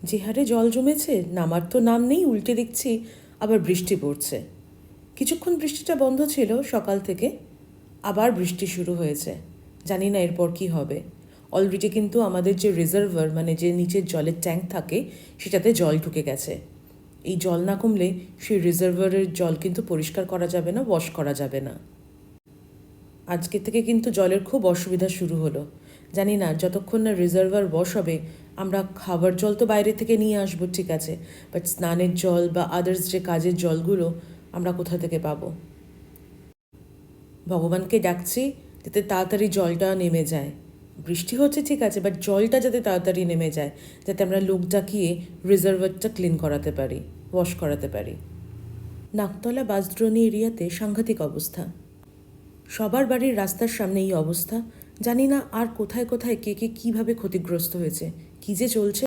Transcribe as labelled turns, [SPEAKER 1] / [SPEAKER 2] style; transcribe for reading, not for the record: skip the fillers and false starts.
[SPEAKER 1] যে হারে জল জমেছে, নামার তো নাম নেই, উল্টে দেখছি আবার বৃষ্টি পড়ছে। কিছুক্ষণ বৃষ্টিটা বন্ধ ছিল সকাল থেকে, আবার বৃষ্টি শুরু হয়েছে। জানি না এরপর কি হবে। অলরেডি কিন্তু আমাদের যে রিজার্ভার, মানে যে নিচের জলের ট্যাঙ্ক থাকে, সেটাতে জল ঢুকে গেছে। এই জল না কমলে সেই রিজার্ভারের জল কিন্তু পরিষ্কার করা যাবে না, ওয়াশ করা যাবে না। আজকে থেকে কিন্তু জলের খুব অসুবিধা শুরু হলো। জানি না যতক্ষণ না রিজার্ভার ওয়াশ হবে, আমরা খাবার জল তো বাইরে থেকে নিয়ে আসবো, ঠিক আছে, বাট স্নানের জল বা আদার্স যে কাজের জলগুলো আমরা কোথা থেকে পাবো? ভগবানকে ডাকছি যাতে তাড়াতাড়ি জলটা নেমে যায়। বৃষ্টি হচ্ছে ঠিক আছে, বাট জলটা যাতে তাড়াতাড়ি নেমে যায়, যাতে আমরা লোক ডাকিয়ে রিজার্ভারটা ক্লিন করাতে পারি, ওয়াশ করাতে পারি। নাকতলা বাসদ্রোণী এরিয়াতে সাংঘাতিক অবস্থা। সবার বাড়ির রাস্তার সামনে এই অবস্থা। জানি না আর কোথায় কোথায় কে কে কীভাবে ক্ষতিগ্রস্ত হয়েছে, কী যে চলছে।